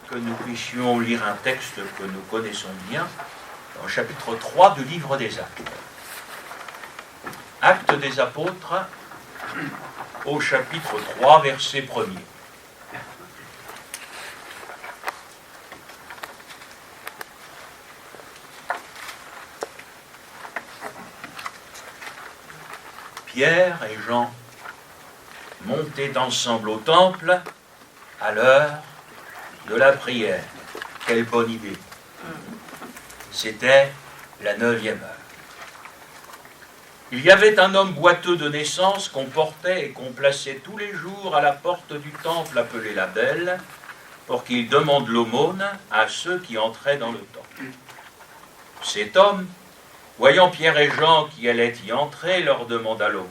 que nous puissions lire un texte que nous connaissons bien, au chapitre 3 du livre des Actes. Actes des Apôtres, au chapitre 3, verset 1er. Pierre et Jean montaient ensemble au temple à l'heure de la prière. Quelle bonne idée! C'était la 9e heure. Il y avait un homme boiteux de naissance qu'on portait et qu'on plaçait tous les jours à la porte du temple appelé la Belle, pour qu'il demande l'aumône à ceux qui entraient dans le temple. Cet homme, voyant Pierre et Jean qui allaient y entrer, leur demanda l'aumône.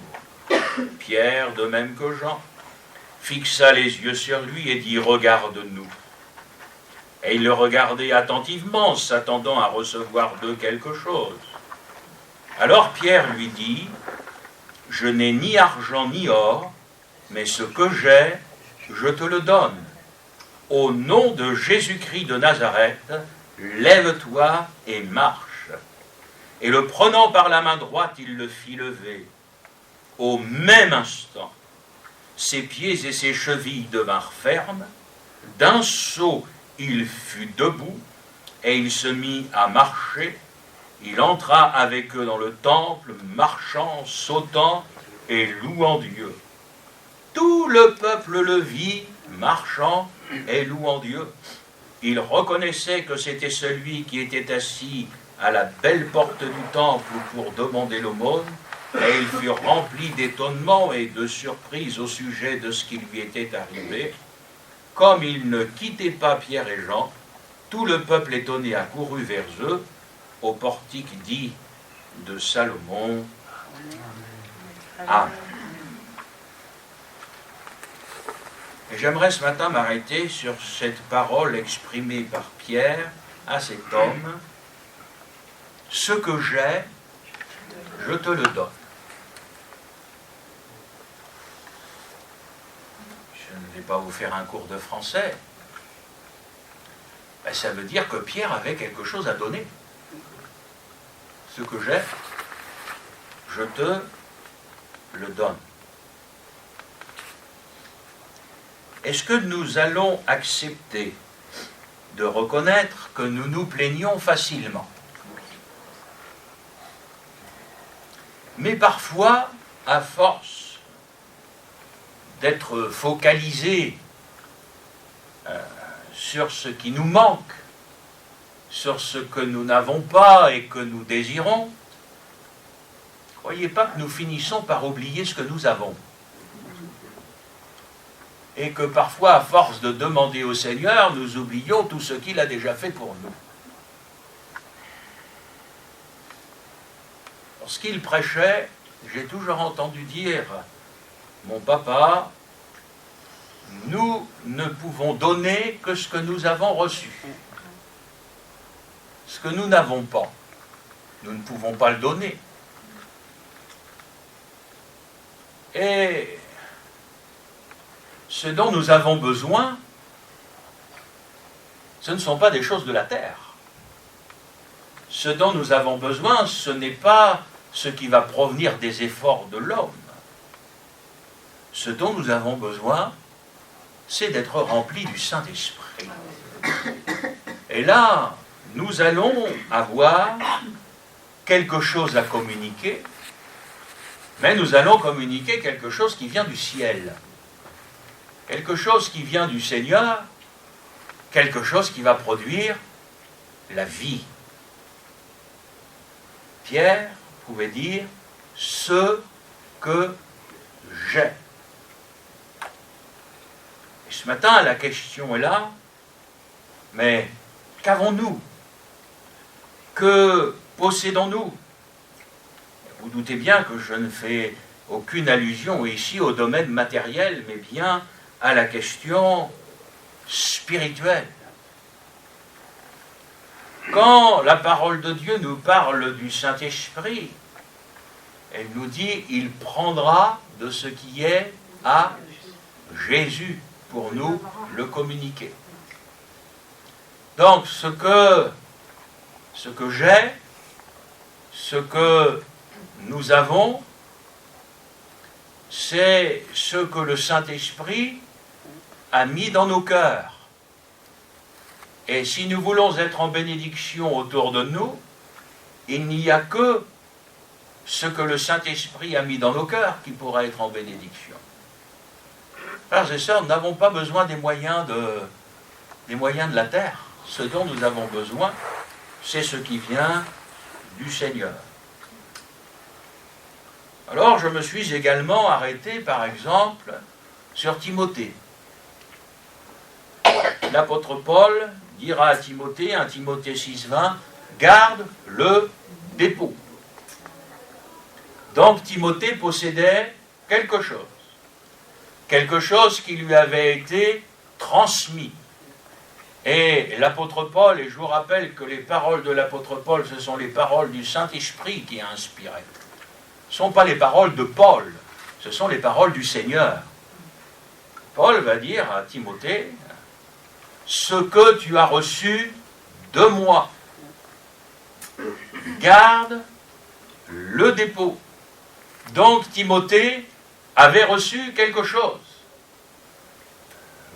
Pierre, de même que Jean, fixa les yeux sur lui et dit « Regarde-nous ». Et il le regardait attentivement, s'attendant à recevoir d'eux quelque chose. Alors Pierre lui dit « Je n'ai ni argent ni or, mais ce que j'ai, je te le donne. Au nom de Jésus-Christ de Nazareth, lève-toi et marche. » Et le prenant par la main droite, il le fit lever. Au même instant, ses pieds et ses chevilles devinrent fermes. D'un saut, il fut debout et il se mit à marcher. Il entra avec eux dans le temple, marchant, sautant et louant Dieu. Tout le peuple le vit, marchant et louant Dieu. Il reconnaissait que c'était celui qui était assis à la belle porte du temple pour demander l'aumône, et il fut rempli d'étonnement et de surprise au sujet de ce qui lui était arrivé. Comme il ne quittait pas Pierre et Jean, tout le peuple étonné accourut vers eux, au portique dit de Salomon. Amen. Et j'aimerais ce matin m'arrêter sur cette parole exprimée par Pierre à cet homme. Ce que j'ai, je te le donne. Je ne vais pas vous faire un cours de français. Ben, ça veut dire que Pierre avait quelque chose à donner. Ce que j'ai, je te le donne. Est-ce que nous allons accepter de reconnaître que nous nous plaignons facilement? Mais parfois, à force d'être focalisés sur ce qui nous manque, sur ce que nous n'avons pas et que nous désirons, ne croyez pas que nous finissons par oublier ce que nous avons. Et que parfois, à force de demander au Seigneur, nous oublions tout ce qu'il a déjà fait pour nous. Lorsqu'il prêchait, j'ai toujours entendu dire « Mon papa, nous ne pouvons donner que ce que nous avons reçu. Ce que nous n'avons pas, nous ne pouvons pas le donner. » Et ce dont nous avons besoin, ce ne sont pas des choses de la terre. Ce dont nous avons besoin, ce n'est pas ce qui va provenir des efforts de l'homme. Ce dont nous avons besoin, c'est d'être remplis du Saint-Esprit. Et là, nous allons avoir quelque chose à communiquer, mais nous allons communiquer quelque chose qui vient du ciel. Quelque chose qui vient du Seigneur, quelque chose qui va produire la vie. Pierre pouvait dire « ce que j'ai ». Et ce matin, la question est là, mais qu'avons-nous? Que possédons-nous? Vous doutez bien que je ne fais aucune allusion ici au domaine matériel, mais bien à la question spirituelle. Quand la parole de Dieu nous parle du Saint-Esprit, elle nous dit « Il prendra de ce qui est à Jésus pour nous le communiquer ». Donc, ce que j'ai, ce que nous avons, c'est ce que le Saint-Esprit a mis dans nos cœurs. Et si nous voulons être en bénédiction autour de nous, il n'y a que ce que le Saint-Esprit a mis dans nos cœurs qui pourra être en bénédiction. Frères et sœurs, nous n'avons pas besoin des moyens de la terre. Ce dont nous avons besoin, c'est ce qui vient du Seigneur. Alors, je me suis également arrêté, par exemple, sur Timothée. L'apôtre Paul dira à Timothée, 1 Timothée 6,20, « Garde le dépôt ». Donc, Timothée possédait quelque chose qui lui avait été transmis. Et l'apôtre Paul, et je vous rappelle que les paroles de l'apôtre Paul, ce sont les paroles du Saint-Esprit qui a inspiré. Ce ne sont pas les paroles de Paul, ce sont les paroles du Seigneur. Paul va dire à Timothée, « Ce que tu as reçu de moi, garde le dépôt. » Donc Timothée avait reçu quelque chose.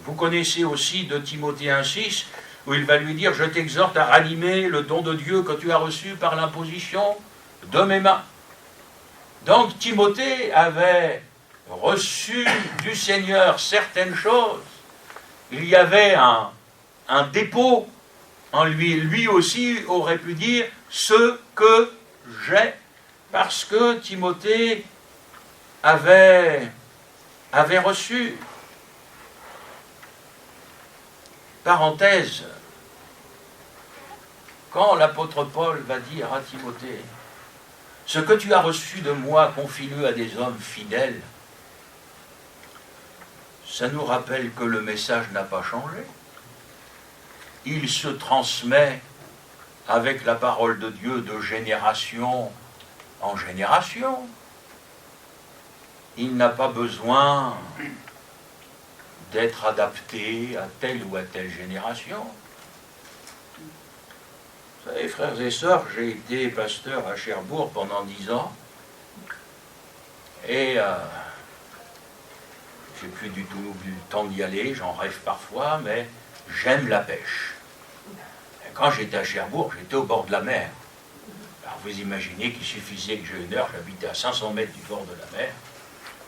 Vous connaissez aussi de Timothée 1,6, où il va lui dire « Je t'exhorte à ranimer le don de Dieu que tu as reçu par l'imposition de mes mains. » Donc Timothée avait reçu du Seigneur certaines choses. Il y avait un dépôt en lui. Lui aussi aurait pu dire « ce que j'ai », parce que Timothée avait reçu. Parenthèse, quand l'apôtre Paul va dire à Timothée « Ce que tu as reçu de moi, confie-le à des hommes fidèles », ça nous rappelle que le message n'a pas changé. Il se transmet avec la parole de Dieu de génération en génération. Il n'a pas besoin d'être adapté à telle ou à telle génération. Vous savez, frères et sœurs, j'ai été pasteur à Cherbourg pendant 10 ans et j'ai plus du tout eu le temps d'y aller, j'en rêve parfois, mais j'aime la pêche. Et quand j'étais à Cherbourg, j'étais au bord de la mer. Alors vous imaginez qu'il suffisait que j'ai une heure, j'habitais à 500 mètres du bord de la mer,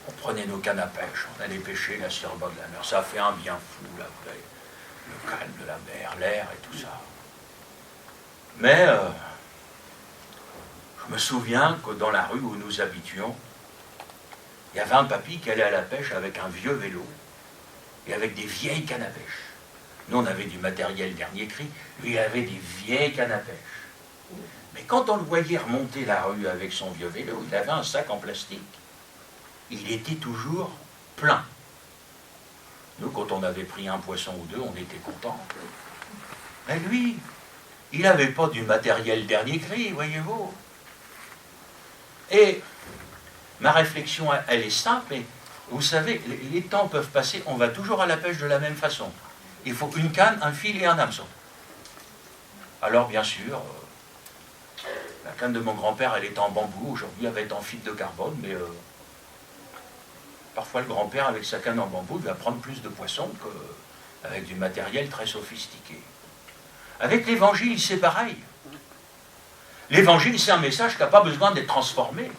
on prenait nos cannes à pêche, on allait pêcher là sur le bord de la mer. Ça fait un bien fou, là, le calme de la mer, l'air et tout ça. Mais je me souviens que dans la rue où nous habitions, il y avait un papy qui allait à la pêche avec un vieux vélo et avec des vieilles cannes à pêche. Nous, on avait du matériel dernier cri, lui, il avait des vieilles cannes à pêche. Mais quand on le voyait remonter la rue avec son vieux vélo, il avait un sac en plastique. Il était toujours plein. Nous, quand on avait pris un poisson ou deux, on était contents. Mais lui, il n'avait pas du matériel dernier cri, voyez-vous. Et ma réflexion, elle est simple, et vous savez, les temps peuvent passer, on va toujours à la pêche de la même façon. Il faut une canne, un fil et un hameçon. Alors, bien sûr, la canne de mon grand-père, elle était en bambou, aujourd'hui elle va être en fibre de carbone, mais parfois le grand-père, avec sa canne en bambou, il va prendre plus de poissons qu'avec du matériel très sophistiqué. Avec l'évangile, c'est pareil. L'évangile, c'est un message qui n'a pas besoin d'être transformé.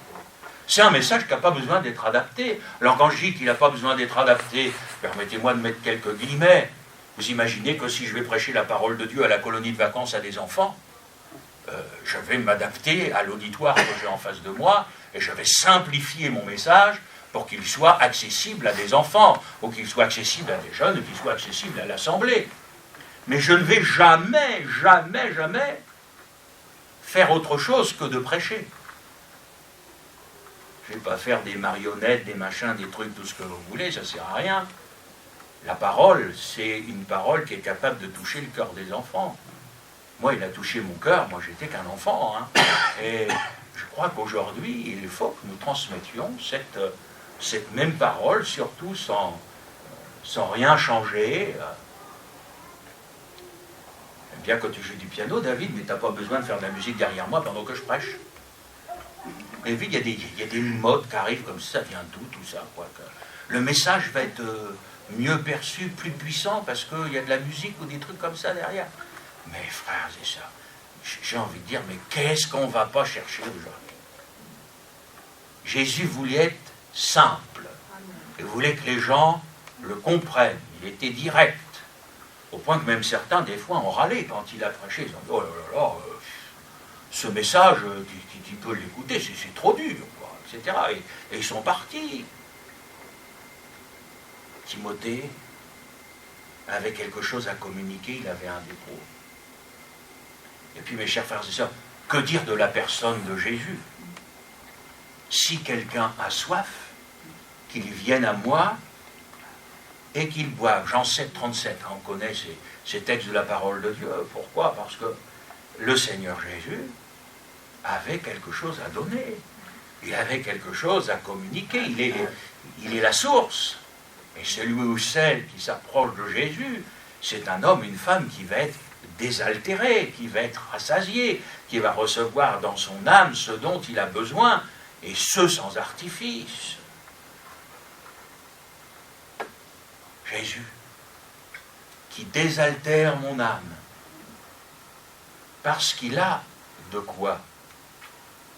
C'est un message qui n'a pas besoin d'être adapté. Alors quand je dis qu'il n'a pas besoin d'être adapté, permettez-moi de mettre quelques guillemets. Vous imaginez que si je vais prêcher la parole de Dieu à la colonie de vacances à des enfants, je vais m'adapter à l'auditoire que j'ai en face de moi et je vais simplifier mon message pour qu'il soit accessible à des enfants, ou qu'il soit accessible à des jeunes, ou qu'il soit accessible à l'Assemblée. Mais je ne vais jamais, jamais, jamais faire autre chose que de prêcher. Je ne vais pas faire des marionnettes, des machins, des trucs, tout ce que vous voulez, ça ne sert à rien. La parole, c'est une parole qui est capable de toucher le cœur des enfants. Moi, il a touché mon cœur, moi j'étais qu'un enfant. Et je crois qu'aujourd'hui, il faut que nous transmettions cette même parole, surtout sans rien changer. Bien que tu joues du piano, David, mais tu n'as pas besoin de faire de la musique derrière moi pendant que je prêche. Et puis, il y a des modes qui arrivent comme ça, vient d'où tout ça, quoi. Le message va être mieux perçu, plus puissant, parce qu'il y a de la musique ou des trucs comme ça derrière. Mais frères et sœurs, j'ai envie de dire, mais qu'est-ce qu'on ne va pas chercher aujourd'hui? Jésus voulait être simple. Il voulait que les gens le comprennent. Il était direct. Au point que même certains, des fois, ont râlé quand il a prêché. Ils ont dit, oh là là là, ce message, tu peux l'écouter, c'est trop dur, quoi, etc. Et ils sont partis. Timothée avait quelque chose à communiquer, il avait un dépôt. Et puis, mes chers frères et sœurs, que dire de la personne de Jésus? Si quelqu'un a soif, qu'il vienne à moi et qu'il boive. Jean 7, 37, on connaît ces textes de la parole de Dieu. Pourquoi? Parce que le Seigneur Jésus avait quelque chose à donner. Il avait quelque chose à communiquer. Il est la source. Et celui ou celle qui s'approche de Jésus, c'est un homme, une femme qui va être désaltéré, qui va être rassasié, qui va recevoir dans son âme ce dont il a besoin, et ce sans artifice. Jésus, qui désaltère mon âme, parce qu'il a de quoi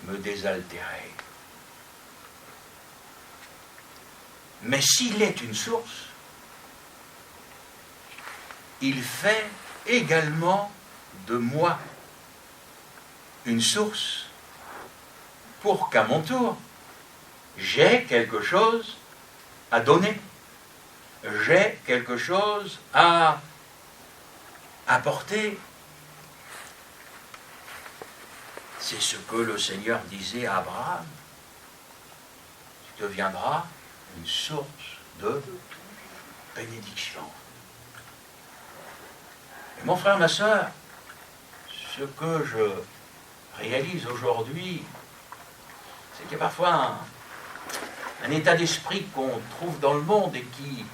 me désaltérer. Mais s'il est une source, il fait également de moi une source pour qu'à mon tour, j'ai quelque chose à donner. J'ai quelque chose à apporter. C'est ce que le Seigneur disait à Abraham. Tu deviendras une source de bénédiction. Et mon frère, ma soeur, ce que je réalise aujourd'hui, c'est qu'il y a parfois un état d'esprit qu'on trouve dans le monde et qui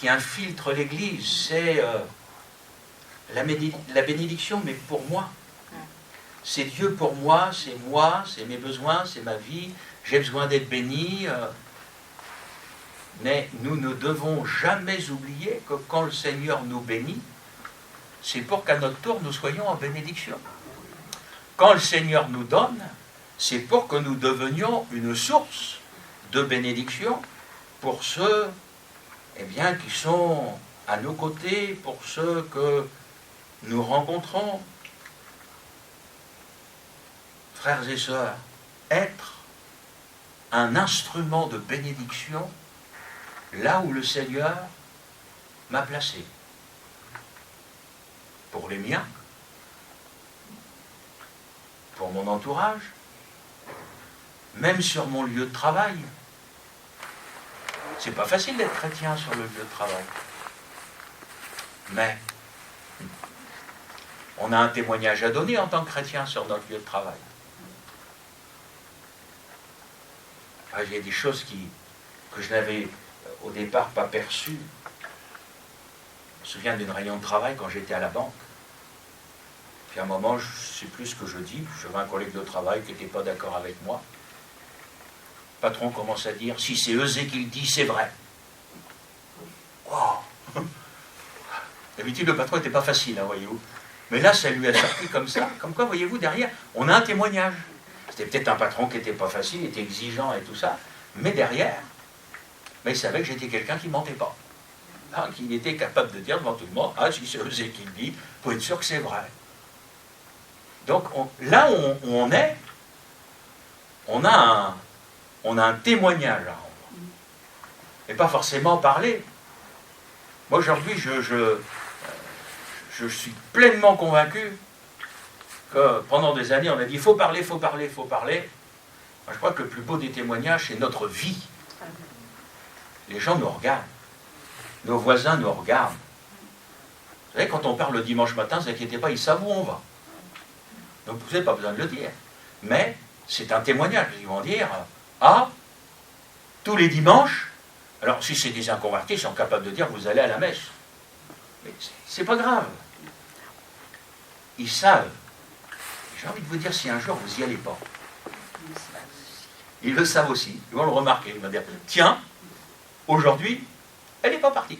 infiltre l'Église, c'est la bénédiction, mais pour moi. C'est Dieu pour moi, c'est mes besoins, c'est ma vie, j'ai besoin d'être béni. Mais nous ne devons jamais oublier que quand le Seigneur nous bénit, c'est pour qu'à notre tour nous soyons en bénédiction. Quand le Seigneur nous donne, c'est pour que nous devenions une source de bénédiction pour ceux qui sont à nos côtés, pour ceux que nous rencontrons. Frères et sœurs, être un instrument de bénédiction là où le Seigneur m'a placé. Pour les miens, pour mon entourage, même sur mon lieu de travail. C'est pas facile d'être chrétien sur le lieu de travail. Mais on a un témoignage à donner en tant que chrétien sur notre lieu de travail. Il y a des choses que je n'avais au départ pas perçues. Je me souviens d'une réunion de travail quand j'étais à la banque. Puis à un moment, je ne sais plus ce que je dis, j'avais un collègue de travail qui n'était pas d'accord avec moi. Le patron commence à dire, si c'est Eusé qui le dit, c'est vrai. Wow. D'habitude, le patron n'était pas facile, hein, voyez-vous. Mais là, ça lui a sorti comme ça. Comme quoi, voyez-vous, derrière, on a un témoignage. C'était peut-être un patron qui n'était pas facile, était exigeant et tout ça. Mais derrière, il savait que j'étais quelqu'un qui ne mentait pas. Hein, qu'il était capable de dire devant tout le monde, ah, si c'est Eusé qui le dit, il faut être sûr que c'est vrai. Donc, là où on est, on a un témoignage à rendre. Et pas forcément parler. Moi, aujourd'hui, je suis pleinement convaincu que pendant des années, on a dit, il faut parler, il faut parler, il faut parler. Moi, je crois que le plus beau des témoignages, c'est notre vie. Les gens nous regardent. Nos voisins nous regardent. Vous savez, quand on parle le dimanche matin, ne vous inquiétez pas, ils savent où on va. Donc vous n'avez pas besoin de le dire. Mais c'est un témoignage. Ils vont dire, ah, tous les dimanches, alors si c'est des inconvertis, ils sont capables de dire, vous allez à la messe. Mais c'est pas grave. ils savent. J'ai envie de vous dire, si un jour vous n'y allez pas, ils le savent aussi, ils vont le remarquer, ils vont dire, tiens, aujourd'hui, elle n'est pas partie.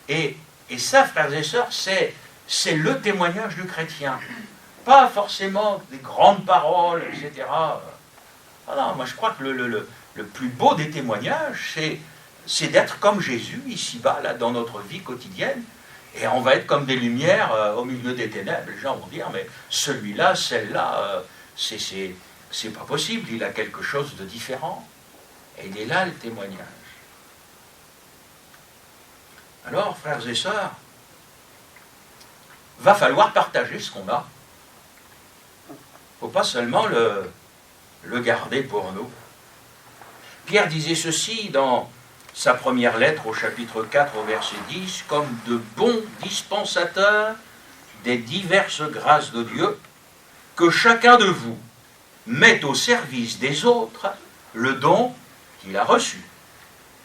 Et ça, frères et sœurs, c'est le témoignage du chrétien. Pas forcément des grandes paroles, etc. Ah non, moi je crois que le plus beau des témoignages, c'est d'être comme Jésus, ici-bas, là, dans notre vie quotidienne. Et on va être comme des lumières au milieu des ténèbres. Les gens vont dire, mais celui-là, celle-là, c'est pas possible, il a quelque chose de différent. Et il est là le témoignage. Alors, frères et sœurs, va falloir partager ce qu'on a. Il ne faut pas seulement le garder pour nous. Pierre disait ceci dans sa première lettre au chapitre 4 au verset 10, comme de bons dispensateurs des diverses grâces de Dieu, que chacun de vous mette au service des autres le don qu'il a reçu.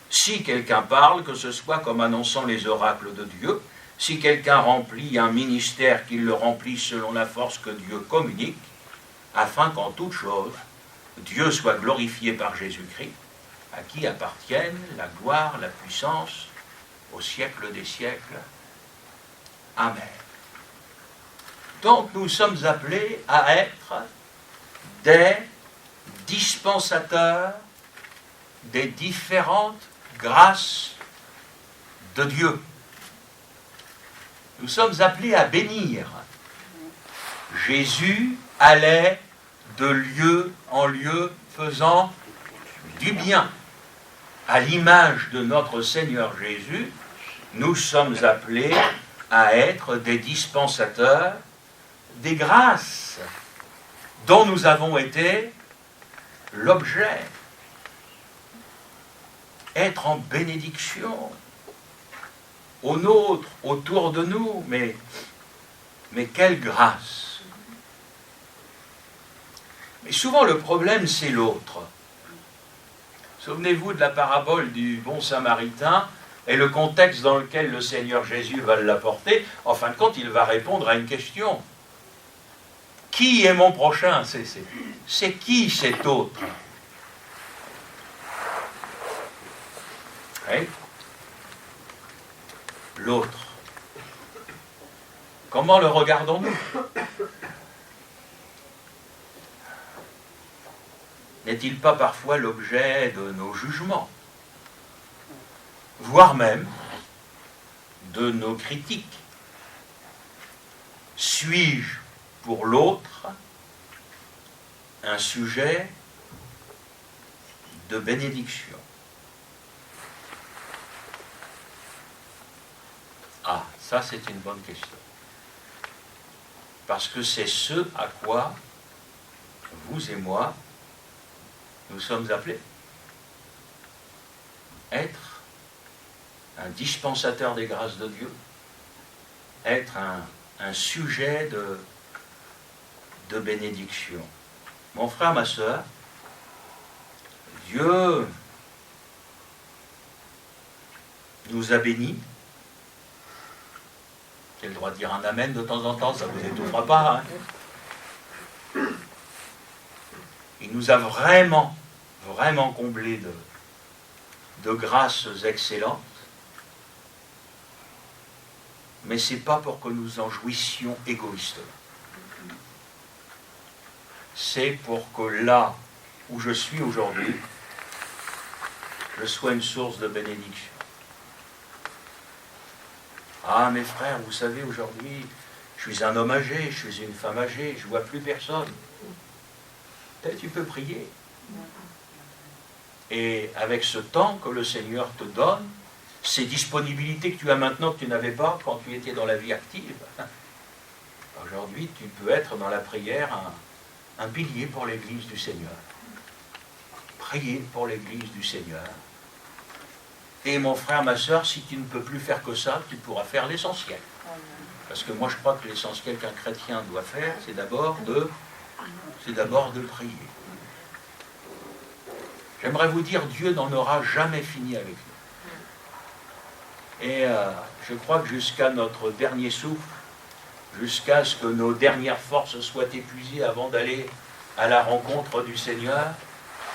Si quelqu'un parle, que ce soit comme annonçant les oracles de Dieu, si quelqu'un remplit un ministère, qu'il le remplisse selon la force que Dieu communique, afin qu'en toute chose, Dieu soit glorifié par Jésus-Christ, à qui appartiennent la gloire, la puissance, au siècle des siècles. Amen. Donc nous sommes appelés à être des dispensateurs des différentes grâces de Dieu. Nous sommes appelés à bénir. Jésus allait de lieu en lieu faisant du bien. À l'image de notre Seigneur Jésus, nous sommes appelés à être des dispensateurs des grâces dont nous avons été l'objet. Être en bénédiction aux nôtres, autour de nous, mais quelle grâce! Mais souvent le problème c'est l'autre. Souvenez-vous de la parabole du bon samaritain et le contexte dans lequel le Seigneur Jésus va l'apporter. En fin de compte, il va répondre à une question. Qui est mon prochain? C'est qui cet autre? Oui. L'autre. Comment le regardons-nous? N'est-il pas parfois l'objet de nos jugements, voire même de nos critiques? Suis-je pour l'autre un sujet de bénédiction? Ah, ça c'est une bonne question. Parce que c'est ce à quoi vous et moi nous sommes appelés. Être un dispensateur des grâces de Dieu, être un sujet de bénédiction. Mon frère, ma sœur, Dieu nous a bénis. J'ai le droit de dire un amen de temps en temps, ça ne vous étouffera pas. Hein. Il nous a vraiment comblés de grâces excellentes. Mais ce n'est pas pour que nous en jouissions égoïstement. C'est pour que là où je suis aujourd'hui, je sois une source de bénédiction. Ah, mes frères, vous savez, aujourd'hui, je suis un homme âgé, je suis une femme âgée, je ne vois plus personne. Peut-être tu peux prier. Et avec ce temps que le Seigneur te donne, ces disponibilités que tu as maintenant que tu n'avais pas quand tu étais dans la vie active, aujourd'hui, tu peux être dans la prière un pilier pour l'Église du Seigneur. Prier pour l'Église du Seigneur. Et mon frère, ma soeur, si tu ne peux plus faire que ça, tu pourras faire l'essentiel. Parce que moi, je crois que l'essentiel qu'un chrétien doit faire, c'est d'abord de prier. J'aimerais vous dire, Dieu n'en aura jamais fini avec nous. Et je crois que jusqu'à notre dernier souffle, jusqu'à ce que nos dernières forces soient épuisées avant d'aller à la rencontre du Seigneur,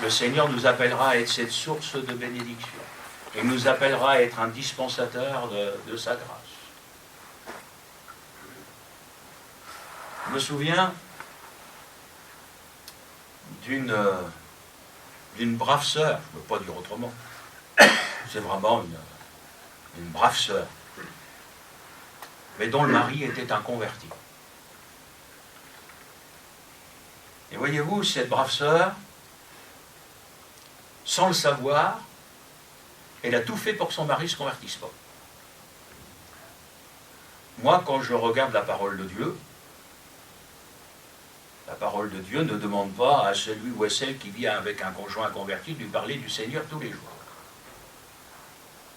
le Seigneur nous appellera à être cette source de bénédiction. Et nous appellera à être un dispensateur de sa grâce. Je me souviens d'une brave sœur, je ne peux pas dire autrement, c'est vraiment une brave sœur, mais dont le mari était un converti. Et voyez-vous, cette brave sœur, sans le savoir, elle a tout fait pour que son mari ne se convertisse pas. Moi, quand je regarde la parole de Dieu, la parole de Dieu ne demande pas à celui ou à celle qui vit avec un conjoint converti de lui parler du Seigneur tous les jours.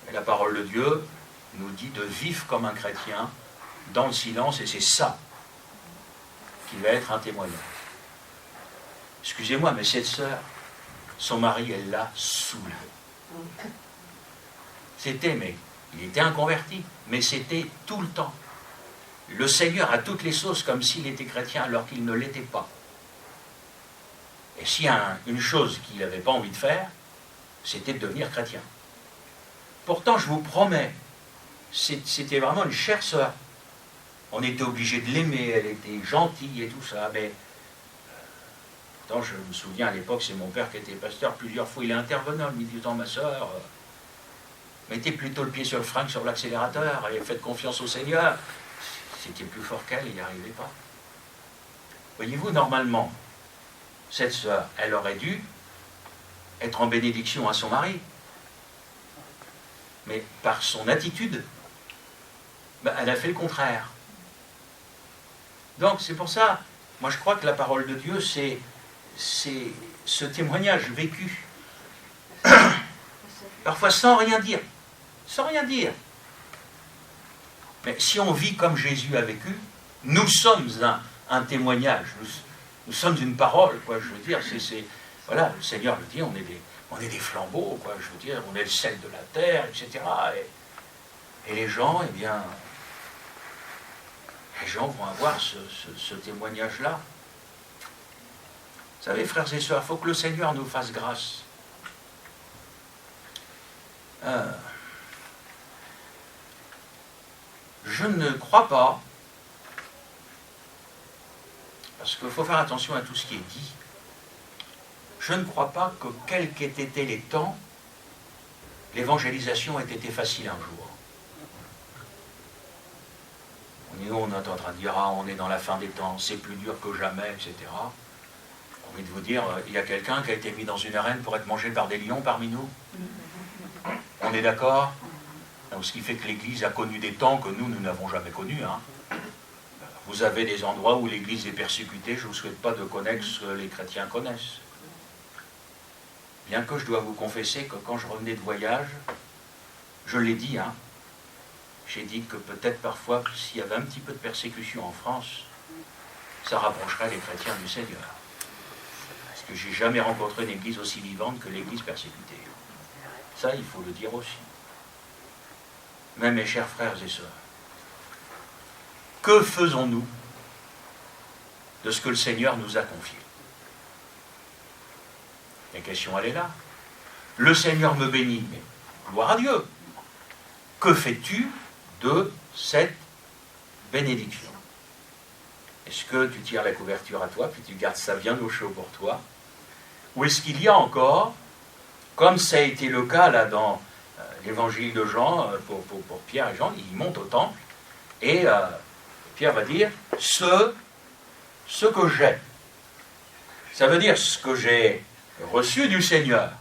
Et la parole de Dieu nous dit de vivre comme un chrétien dans le silence, et c'est ça qui va être un témoignage. Excusez-moi, mais cette sœur, son mari, elle l'a saoulé. C'était, mais il était inconverti, mais c'était tout le temps. Le Seigneur a toutes les sauces comme s'il était chrétien alors qu'il ne l'était pas. Et s'il y a une chose qu'il n'avait pas envie de faire, c'était de devenir chrétien. Pourtant, je vous promets, c'était vraiment une chère sœur. On était obligé de l'aimer, elle était gentille et tout ça, mais pourtant, je me souviens à l'époque, c'est mon père qui était pasteur, plusieurs fois il est intervenu en me disant, ma sœur, mettez plutôt le pied sur le frein que sur l'accélérateur et faites confiance au Seigneur. C'était plus fort qu'elle, il n'y arrivait pas. Voyez-vous, normalement, cette sœur, elle aurait dû être en bénédiction à son mari. Mais par son attitude, elle a fait le contraire. Donc c'est pour ça, moi je crois que la parole de Dieu, c'est ce témoignage vécu. Parfois sans rien dire. Sans rien dire. Mais si on vit comme Jésus a vécu, nous sommes un témoignage, nous sommes une parole, quoi, je veux dire, voilà, le Seigneur le dit, on est des flambeaux, quoi, je veux dire, on est le sel de la terre, etc. Et les gens, eh bien, les gens vont avoir ce témoignage-là. Vous savez, frères et sœurs, il faut que le Seigneur nous fasse grâce. Je ne crois pas, parce qu'il faut faire attention à tout ce qui est dit, je ne crois pas que, quels qu'aient été les temps, l'évangélisation ait été facile un jour. On est en train de dire, on est dans la fin des temps, c'est plus dur que jamais, etc. J'ai envie de vous dire, il y a quelqu'un qui a été mis dans une arène pour être mangé par des lions parmi nous. On est d'accord ? Donc, ce qui fait que l'Église a connu des temps que nous n'avons jamais connus. Hein. Vous avez des endroits où l'Église est persécutée, je ne vous souhaite pas de connaître ce que les chrétiens connaissent. Bien que je dois vous confesser que quand je revenais de voyage, je l'ai dit, hein, j'ai dit que peut-être parfois, s'il y avait un petit peu de persécution en France, ça rapprocherait les chrétiens du Seigneur. Parce que j'ai jamais rencontré une Église aussi vivante que l'Église persécutée. Ça, il faut le dire aussi. Mais mes chers frères et sœurs, que faisons-nous de ce que le Seigneur nous a confié? La question, elle est là. Le Seigneur me bénit, mais gloire à Dieu. Que fais-tu de cette bénédiction? Est-ce que tu tires la couverture à toi, puis tu gardes ça bien au chaud pour toi? Ou est-ce qu'il y a encore, comme ça a été le cas là dans l'évangile de Jean, pour Pierre et Jean, ils montent au temple, et Pierre va dire, ce que j'ai. Ça veut dire ce que j'ai reçu du Seigneur.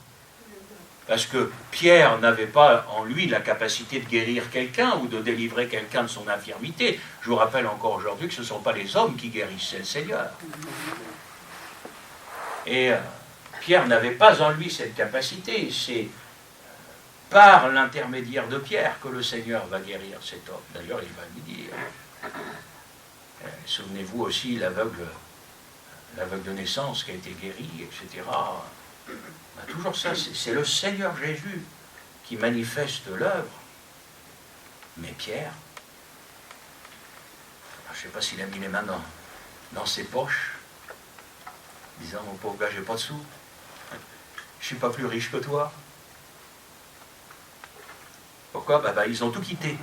Parce que Pierre n'avait pas en lui la capacité de guérir quelqu'un ou de délivrer quelqu'un de son infirmité. Je vous rappelle encore aujourd'hui que ce ne sont pas les hommes qui guérissent, c'est le Seigneur. Et Pierre n'avait pas en lui cette capacité. C'est par l'intermédiaire de Pierre que le Seigneur va guérir cet homme. D'ailleurs, il va lui dire. Souvenez-vous aussi l'aveugle de naissance qui a été guéri, etc. Toujours ça, c'est le Seigneur Jésus qui manifeste l'œuvre. Mais Pierre, je ne sais pas s'il a mis les mains dans ses poches, disant, mon pauvre gars, j'ai pas de sous. Je ne suis pas plus riche que toi. Pourquoi? Ils ont tout quitté.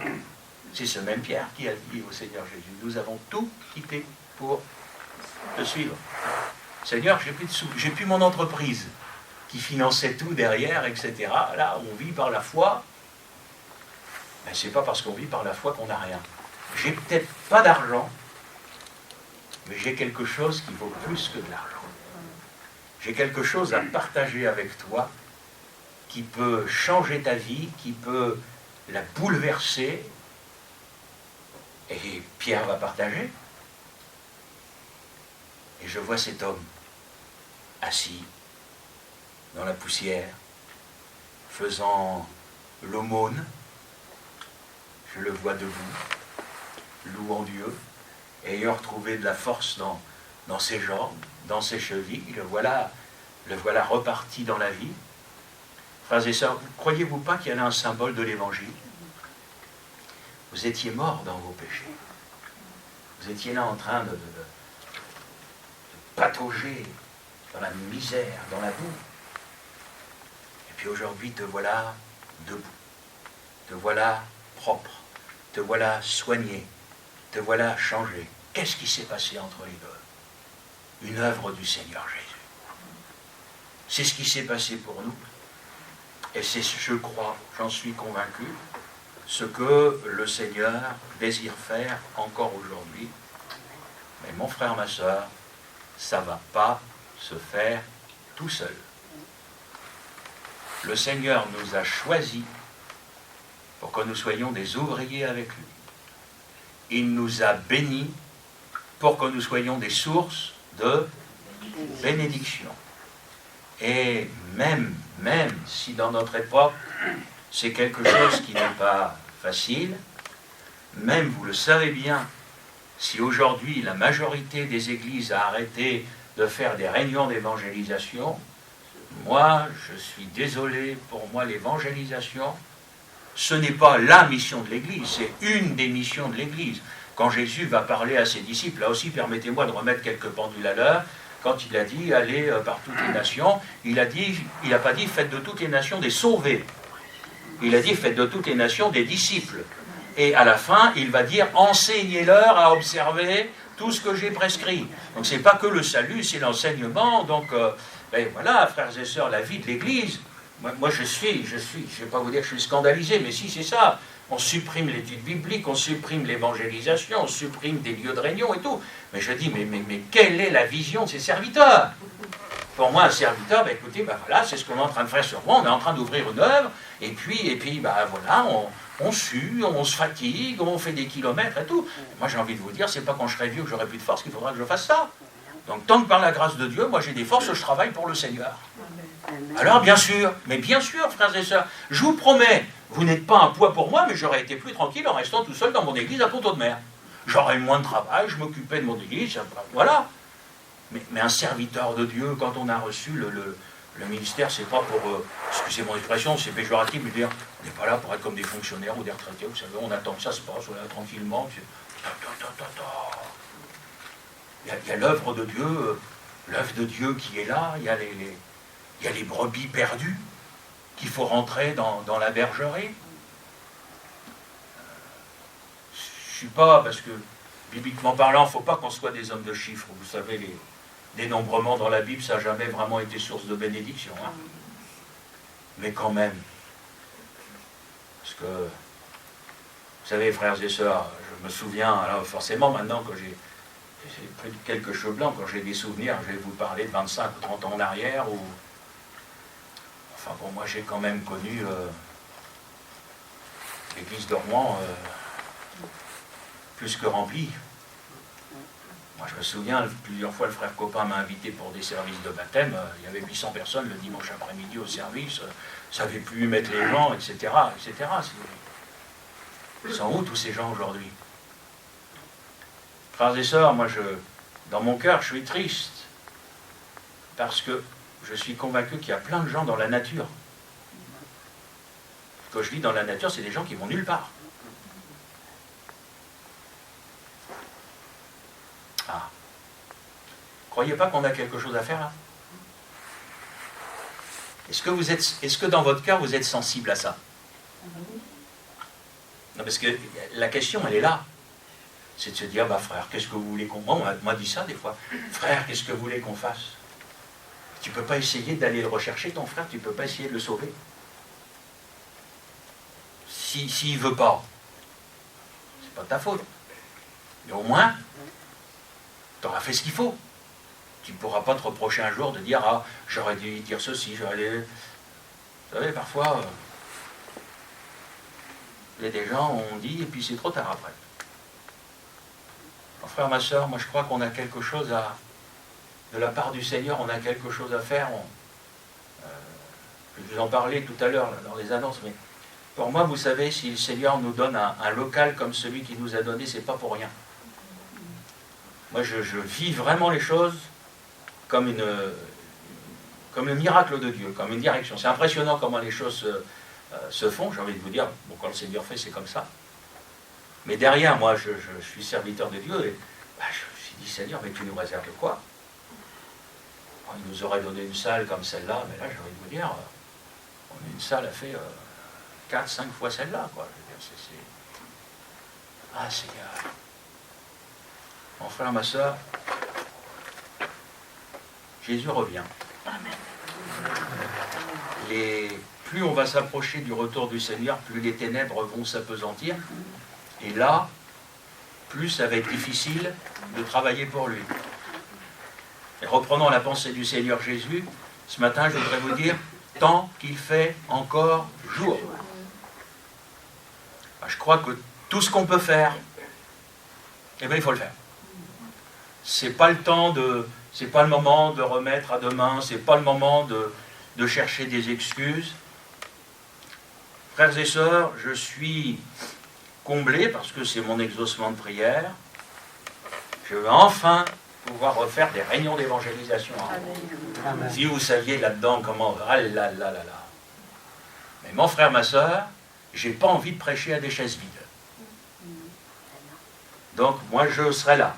C'est ce même Pierre qui a dit au Seigneur Jésus, nous avons tout quitté pour te suivre. Seigneur, j'ai plus de sous, j'ai plus mon entreprise qui finançait tout derrière, etc. Là, on vit par la foi. Mais c'est pas parce qu'on vit par la foi qu'on n'a rien. J'ai peut-être pas d'argent, mais j'ai quelque chose qui vaut plus que de l'argent. J'ai quelque chose à partager avec toi qui peut changer ta vie, qui peut la bouleverser. Et Pierre va partager. Et je vois cet homme assis dans la poussière, faisant l'aumône. Je le vois debout, louant Dieu, ayant retrouvé de la force dans ses jambes, dans ses chevilles. Le voilà reparti dans la vie. Frères et sœurs, croyez-vous pas qu'il y en a un symbole de l'Évangile? Vous étiez morts dans vos péchés. Vous étiez là en train de patauger dans la misère, dans la boue. Et puis aujourd'hui, te voilà debout. Te voilà propre. Te voilà soigné. Te voilà changé. Qu'est-ce qui s'est passé entre les deux? Une œuvre du Seigneur Jésus. C'est ce qui s'est passé pour nous. Et c'est, je crois, j'en suis convaincu, ce que le Seigneur désire faire encore aujourd'hui. Mais mon frère, ma soeur, ça ne va pas se faire tout seul. Le Seigneur nous a choisis pour que nous soyons des ouvriers avec lui. Il nous a bénis pour que nous soyons des sources de bénédiction. Et même si dans notre époque, c'est quelque chose qui n'est pas facile, même, vous le savez bien, si aujourd'hui la majorité des églises a arrêté de faire des réunions d'évangélisation, moi, je suis désolé, pour moi, l'évangélisation, ce n'est pas la mission de l'Église, c'est une des missions de l'Église. Quand Jésus va parler à ses disciples, là aussi, permettez-moi de remettre quelques pendules à l'heure, quand il a dit, allez par toutes les nations, il n'a pas dit, faites de toutes les nations des sauvés. Il a dit, faites de toutes les nations des disciples. Et à la fin, il va dire, enseignez-leur à observer tout ce que j'ai prescrit. Donc c'est pas que le salut, c'est l'enseignement. Donc, voilà, frères et sœurs, la vie de l'Église, moi je vais pas vous dire que je suis scandalisé, mais si, c'est ça. On supprime l'étude biblique, on supprime l'évangélisation, on supprime des lieux de réunion et tout. Mais je dis, mais quelle est la vision de ces serviteurs? Pour moi, un serviteur, écoutez, voilà, c'est ce qu'on est en train de faire sur moi, on est en train d'ouvrir une œuvre, et puis voilà, on sue, on se fatigue, on fait des kilomètres et tout. Moi, j'ai envie de vous dire, c'est pas quand je serai vieux que j'aurai plus de force qu'il faudra que je fasse ça. Donc, tant que par la grâce de Dieu, moi j'ai des forces, je travaille pour le Seigneur. Alors, bien sûr, frères et sœurs, je vous promets, vous n'êtes pas un poids pour moi, mais j'aurais été plus tranquille en restant tout seul dans mon église à Pont-de-Mer. J'aurais eu moins de travail, je m'occupais de mon église, voilà. Mais un serviteur de Dieu, quand on a reçu le ministère, c'est pas pour, excusez mon expression, c'est péjoratif, mais dire, on n'est pas là pour être comme des fonctionnaires ou des retraités, vous savez, on attend que ça se passe, on est là tranquillement, il y a l'œuvre de Dieu qui est là, il y a les brebis perdues qu'il faut rentrer dans la bergerie. Je suis pas, parce que bibliquement parlant, il ne faut pas qu'on soit des hommes de chiffres. Vous savez, les dénombrements dans la Bible, ça n'a jamais vraiment été source de bénédiction. Hein. Mais quand même, parce que, vous savez, frères et sœurs, je me souviens, alors forcément maintenant que j'ai pris quelques cheveux blancs, quand j'ai des souvenirs, je vais vous parler de 25 ou 30 ans en arrière, où, enfin bon, moi j'ai quand même connu l'église de Rouen plus que remplie. Moi je me souviens, plusieurs fois le frère Copin m'a invité pour des services de baptême, il y avait 800 personnes le dimanche après-midi au service, savait plus mettre les gens, etc. etc. Ils sont où tous ces gens aujourd'hui? Frères et sœurs, moi dans mon cœur je suis triste, parce que je suis convaincu qu'il y a plein de gens dans la nature. Quand je dis dans la nature, c'est des gens qui vont nulle part. Ah. Croyez pas qu'on a quelque chose à faire là? Est-ce que dans votre cœur vous êtes sensible à ça? Non, parce que la question elle est là. C'est de se dire, bah frère, qu'est-ce que vous voulez qu'on... Moi, on m'a dit ça des fois. Frère, qu'est-ce que vous voulez qu'on fasse? Tu ne peux pas essayer d'aller le rechercher, ton frère, tu ne peux pas essayer de le sauver. S'il ne veut pas, c'est pas de ta faute. Mais au moins, tu auras fait ce qu'il faut. Tu ne pourras pas te reprocher un jour de dire, ah, j'aurais dû dire ceci, j'aurais dû... Vous savez, parfois, il y a des gens, on dit, et puis c'est trop tard après. Mon frère, ma soeur, moi je crois qu'on a quelque chose à... De la part du Seigneur, on a quelque chose à faire. Je vais vous en parler tout à l'heure dans les annonces, mais pour moi, vous savez, si le Seigneur nous donne un local comme celui qu'il nous a donné, c'est pas pour rien. Moi, je vis vraiment les choses comme un miracle de Dieu, comme une direction. C'est impressionnant comment les choses se font, j'ai envie de vous dire, bon, quand le Seigneur fait, c'est comme ça. Mais derrière, moi, je suis serviteur de Dieu, et bah, je me suis dit, Seigneur, mais tu nous réserves quoi? Il nous aurait donné une salle comme celle-là, mais là, j'ai envie de vous dire, on a une salle a fait 4-5 fois celle-là, quoi. Je veux dire, Ah, Seigneur. Mon frère, ma soeur, Jésus revient. Plus on va s'approcher du retour du Seigneur, plus les ténèbres vont s'apesantir. Et là, plus ça va être difficile de travailler pour lui. Et reprenons la pensée du Seigneur Jésus, ce matin, je voudrais vous dire, tant qu'il fait encore jour. Je crois que tout ce qu'on peut faire, eh bien, il faut le faire. C'est pas le temps c'est pas le moment de remettre à demain, c'est pas le moment de chercher des excuses. Frères et sœurs, je suis comblé parce que c'est mon exaucement de prière. Je vais enfin pouvoir refaire des réunions d'évangélisation. Amen. Si vous saviez là-dedans comment... Ah là là là là. Mais mon frère, ma soeur, j'ai pas envie de prêcher à des chaises vides. Donc, moi, je serai là.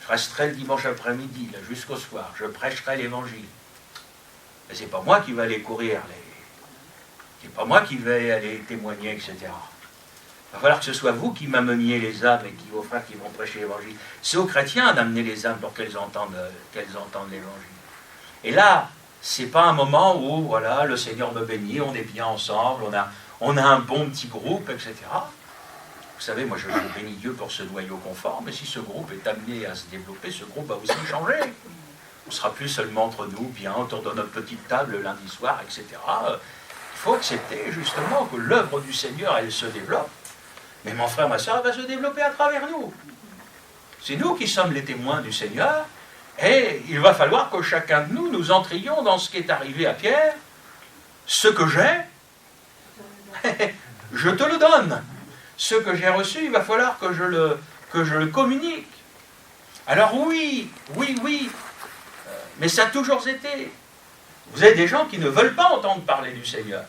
Je resterai le dimanche après-midi, jusqu'au soir. Je prêcherai l'évangile. Mais c'est pas moi qui vais aller courir. C'est pas moi qui vais aller témoigner, etc. Il va falloir que ce soit vous qui m'ameniez les âmes et vos frères qui vont prêcher l'évangile. C'est aux chrétiens d'amener les âmes pour qu'elles entendent l'évangile. Et là, c'est pas un moment où, voilà, le Seigneur me bénit, on est bien ensemble, on a un bon petit groupe, etc. Vous savez, moi je bénis Dieu pour ce noyau confort, mais si ce groupe est amené à se développer, ce groupe va aussi changer. On ne sera plus seulement entre nous, bien autour de notre petite table le lundi soir, etc. Il faut accepter justement que l'œuvre du Seigneur, elle se développe. Mais mon frère, ma soeur, elle va se développer à travers nous. C'est nous qui sommes les témoins du Seigneur, et il va falloir que chacun de nous, nous entrions dans ce qui est arrivé à Pierre. Ce que j'ai, je te le donne. Ce que j'ai reçu, il va falloir que je le communique. Alors oui, mais ça a toujours été. Vous avez des gens qui ne veulent pas entendre parler du Seigneur.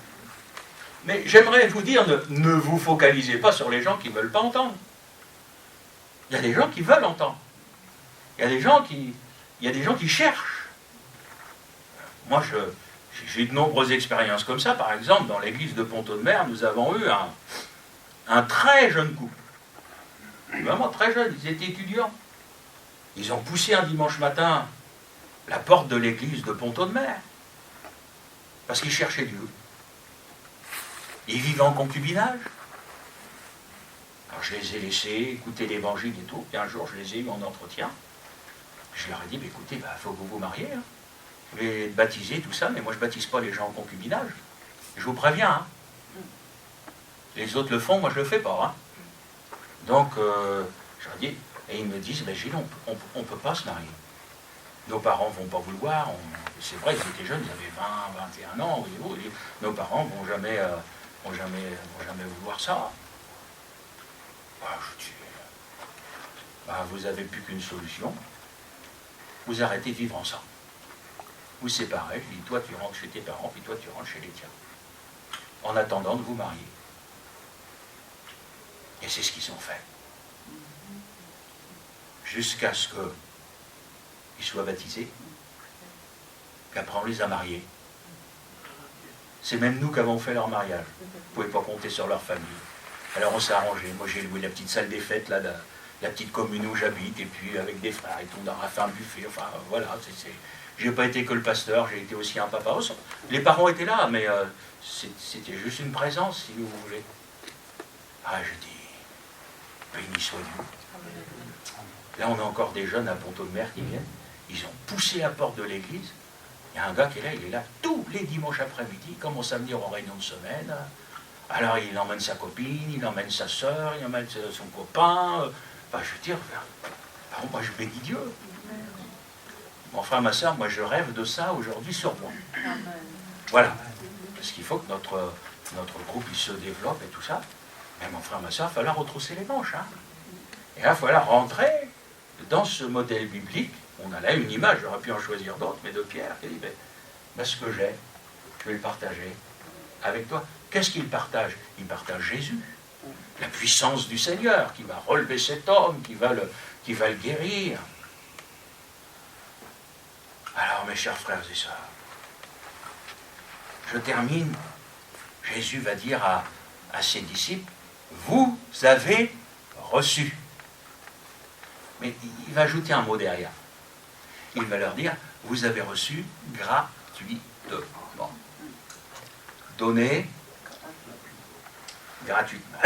Mais j'aimerais vous dire, ne vous focalisez pas sur les gens qui ne veulent pas entendre. Il y a des gens qui veulent entendre. Il y a des gens qui cherchent. Moi, j'ai eu de nombreuses expériences comme ça. Par exemple, dans l'église de Pont-Audemer, nous avons eu un très jeune couple. Vraiment très jeune, ils étaient étudiants. Ils ont poussé un dimanche matin la porte de l'église de Pont-Audemer parce qu'ils cherchaient Dieu. Ils vivaient en concubinage. Alors je les ai laissés écouter l'évangile et tout, et un jour je les ai eu en entretien. Je leur ai dit, écoutez, il faut que vous vous mariez. Hein. Vous voulez être baptisés, tout ça, mais moi je ne baptise pas les gens en concubinage. Je vous préviens. Hein. Les autres le font, moi je ne le fais pas. Hein. Donc, je leur ai dit, et ils me disent, Gilles, on ne peut pas se marier. Nos parents ne vont pas vouloir. C'est vrai, ils étaient jeunes, ils avaient 20, 21 ans. Nos parents ne vont jamais vouloir ça. Je dis, vous n'avez plus qu'une solution. Vous arrêtez de vivre ensemble. Vous séparez. Je dis, toi tu rentres chez tes parents, puis toi tu rentres chez les tiens. En attendant de vous marier. Et c'est ce qu'ils ont fait. jusqu'à ce qu'ils soient baptisés, qu'après on les a mariés. C'est même nous qui avons fait leur mariage. Vous ne pouvez pas compter sur leur famille. Alors on s'est arrangé. Moi j'ai loué la petite salle des fêtes, là, la petite commune où j'habite, et puis avec des frères et tout, on a fait un buffet. Enfin voilà, j'ai pas été que le pasteur, j'ai été aussi un papa. Les parents étaient là, mais c'était juste une présence, si vous voulez. Ah, je dis, béni soit Dieu. Là, on a encore des jeunes à Pont-de-Mer qui viennent. Ils ont poussé la porte de l'église. Il y a un gars qui est là, il est là tous les dimanches après-midi, il commence à venir en réunion de semaine. Alors, il emmène sa copine, il emmène sa soeur, il emmène son copain. Enfin, je veux dire, moi, je bénis Dieu. Mon frère, ma soeur, moi, je rêve de ça aujourd'hui sur moi. Voilà. Parce qu'il faut que notre groupe il se développe et tout ça. Mais mon frère, ma soeur, il va falloir retrousser les manches. Hein. Et là, il va falloir rentrer dans ce modèle biblique. On a là une image, j'aurais pu en choisir d'autres, mais de Pierre, qui dit, ben, ce que j'ai, je vais le partager avec toi. Qu'est-ce qu'il partage? Il partage Jésus, la puissance du Seigneur, qui va relever cet homme, qui va le guérir. Alors, mes chers frères et sœurs, je termine. Jésus va dire à ses disciples, vous avez reçu. Mais il va ajouter un mot derrière. Il va leur dire, vous avez reçu gratuitement. Donné gratuitement.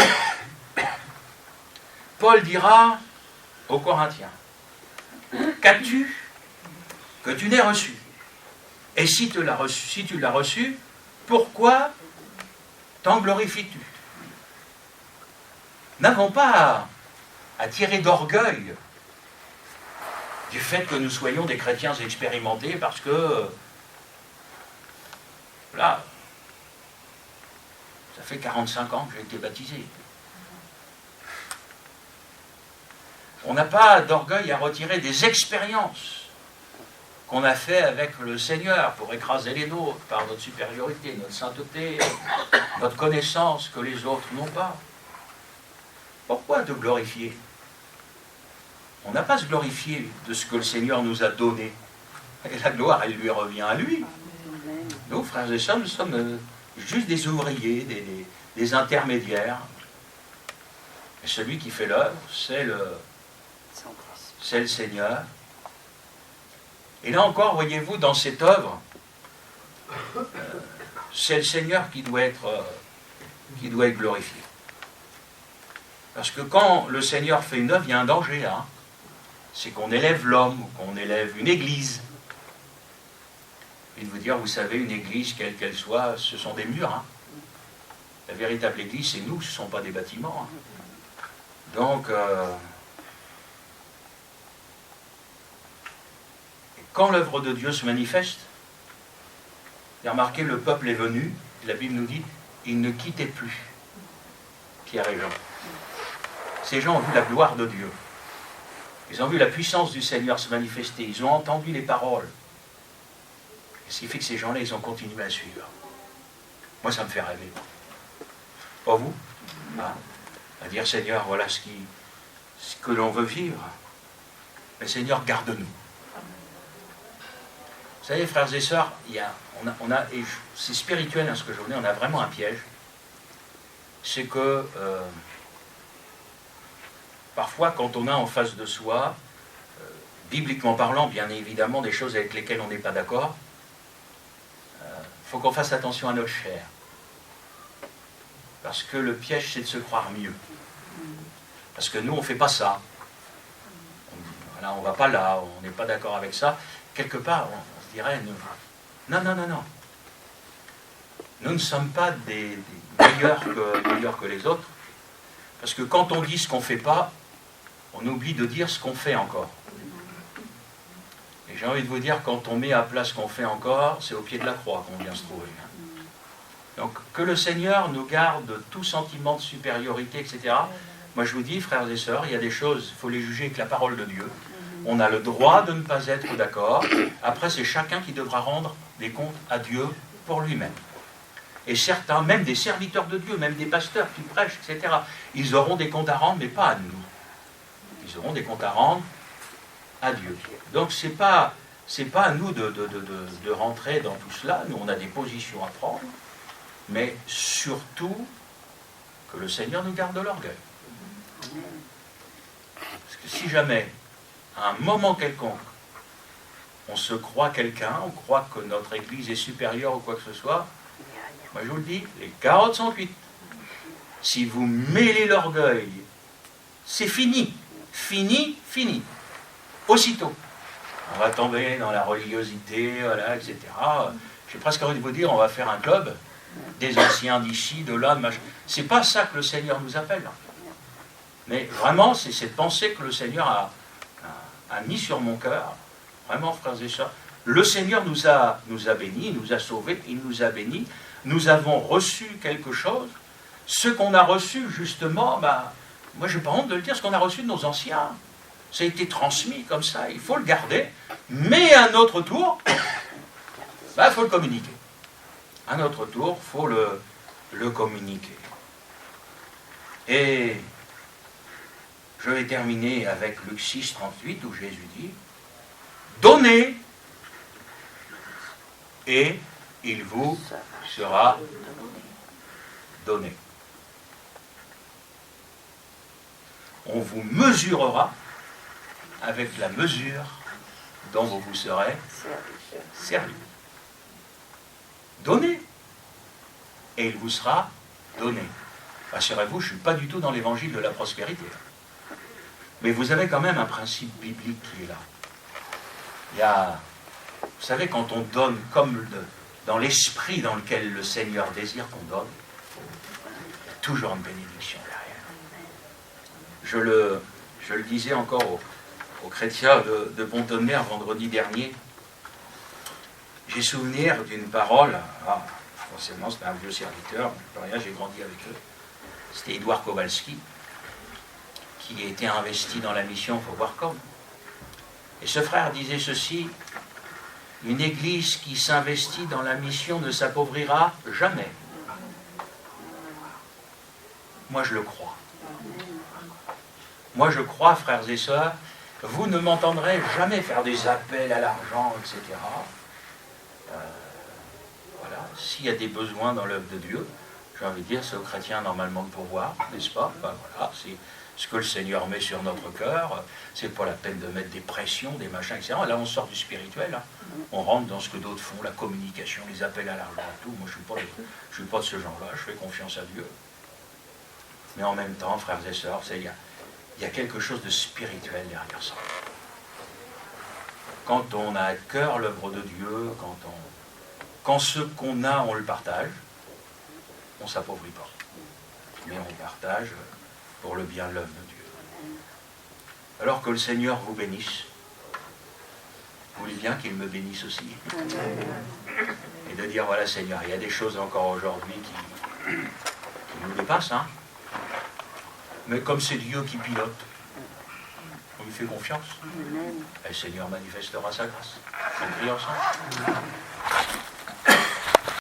Paul dira aux Corinthiens, qu'as-tu que tu n'aies reçu? Et si tu l'as reçu, pourquoi t'en glorifies-tu? N'avons pas à tirer d'orgueil du fait que nous soyons des chrétiens expérimentés, parce que là, ça fait 45 ans que j'ai été baptisé. On n'a pas d'orgueil à retirer des expériences qu'on a fait avec le Seigneur pour écraser les nôtres par notre supériorité, notre sainteté, notre connaissance que les autres n'ont pas. Pourquoi te glorifier? On n'a pas à se glorifier de ce que le Seigneur nous a donné. Et la gloire, elle lui revient à lui. Nous, frères et sœurs, nous sommes juste des ouvriers, des intermédiaires. Et celui qui fait l'œuvre, c'est le Seigneur. Et là encore, voyez-vous, dans cette œuvre, c'est le Seigneur qui doit être glorifié. Parce que quand le Seigneur fait une œuvre, il y a un danger là. Hein. C'est qu'on élève l'homme, ou qu'on élève une église. Et de vous dire, vous savez, une église, quelle qu'elle soit, ce sont des murs. Hein. La véritable église, c'est nous, ce ne sont pas des bâtiments. Hein. Donc, quand l'œuvre de Dieu se manifeste, vous avez remarqué, le peuple est venu, la Bible nous dit, il ne quittait plus Pierre et Jean. Ces gens ont vu la gloire de Dieu. Ils ont vu la puissance du Seigneur se manifester. Ils ont entendu les paroles. Et ce qui fait que ces gens-là, ils ont continué à suivre. Moi, ça me fait rêver. Pas vous? Hein? À dire, Seigneur, voilà ce que l'on veut vivre. Mais Seigneur, garde-nous. Vous savez, frères et sœurs, et c'est spirituel hein, ce que je vous dis, on a vraiment un piège. C'est que parfois, quand on a en face de soi, bibliquement parlant, bien évidemment, des choses avec lesquelles on n'est pas d'accord, il faut qu'on fasse attention à notre chair. Parce que le piège, c'est de se croire mieux. Parce que nous, on ne fait pas ça. On ne va pas là, on n'est pas d'accord avec ça. Quelque part, on se dirait, non. Nous ne sommes pas des meilleurs que les autres. Parce que quand on dit ce qu'on ne fait pas, on oublie de dire ce qu'on fait encore. Et j'ai envie de vous dire, quand on met à plat ce qu'on fait encore, c'est au pied de la croix qu'on vient se trouver. Donc, que le Seigneur nous garde tout sentiment de supériorité, etc. Moi, je vous dis, frères et sœurs, il y a des choses, il faut les juger avec la parole de Dieu. On a le droit de ne pas être d'accord. Après, c'est chacun qui devra rendre des comptes à Dieu pour lui-même. Et certains, même des serviteurs de Dieu, même des pasteurs qui prêchent, etc., ils auront des comptes à rendre, mais pas à nous. Ils auront des comptes à rendre à Dieu. Donc c'est pas à nous de rentrer dans tout cela. Nous, on a des positions à prendre, mais surtout que le Seigneur nous garde de l'orgueil. Parce que si jamais, à un moment quelconque, on se croit quelqu'un, on croit que notre Église est supérieure ou quoi que ce soit, moi je vous le dis, les carottes sont cuites. Si vous mêlez l'orgueil, c'est fini. Fini, fini. Aussitôt. On va tomber dans la religiosité, voilà, etc. J'ai presque envie de vous dire, on va faire un club des anciens d'ici, de là, de machin. C'est pas ça que le Seigneur nous appelle. Mais vraiment, c'est cette pensée que le Seigneur a mis sur mon cœur. Vraiment, frères et sœurs. Le Seigneur nous a bénis, il nous a sauvés, il nous a bénis. Nous avons reçu quelque chose. Ce qu'on a reçu, justement, moi, je n'ai pas honte de le dire, ce qu'on a reçu de nos anciens. Ça a été transmis comme ça, il faut le garder. Mais à notre tour, il faut le communiquer. À notre tour, il faut le communiquer. Et je vais terminer avec Luc 6, 38, où Jésus dit « Donnez, et il vous sera donné. » On vous mesurera avec la mesure dont vous vous serez servi. Donnez, et il vous sera donné. Rassurez-vous, je ne suis pas du tout dans l'évangile de la prospérité. Mais vous avez quand même un principe biblique qui est là. Il y a, vous savez, quand on donne comme dans l'esprit dans lequel le Seigneur désire qu'on donne, il y a toujours une bénédiction derrière. Je le disais encore aux chrétiens de Pont-de-Mer vendredi dernier. J'ai souvenir d'une parole, forcément c'était un vieux serviteur, j'ai grandi avec eux, c'était Édouard Kowalski, qui était investi dans la mission Faut voir comme. Et ce frère disait ceci: une église qui s'investit dans la mission ne s'appauvrira jamais. Moi je le crois. Moi je crois, frères et sœurs, vous ne m'entendrez jamais faire des appels à l'argent, etc. Voilà. S'il y a des besoins dans l'œuvre de Dieu, j'ai envie de dire, c'est aux chrétiens normalement de pouvoir, n'est-ce pas? Voilà, c'est ce que le Seigneur met sur notre cœur. C'est pas la peine de mettre des pressions, des machins, etc. Là, on sort du spirituel. Hein. On rentre dans ce que d'autres font, la communication, les appels à l'argent, tout. Moi, je suis pas de ce genre-là. Je fais confiance à Dieu. Mais en même temps, frères et sœurs, il y a quelque chose de spirituel derrière ça. Quand on a à cœur l'œuvre de Dieu, quand ce qu'on a, on le partage, on ne s'appauvrit pas. Mais on partage pour le bien l'œuvre de Dieu. Alors que le Seigneur vous bénisse, vous voulez bien qu'il me bénisse aussi. Et de dire, voilà Seigneur, il y a des choses encore aujourd'hui qui nous dépassent, hein. Mais comme c'est Dieu qui pilote, on lui fait confiance. Et le Seigneur manifestera sa grâce. On prie ensemble.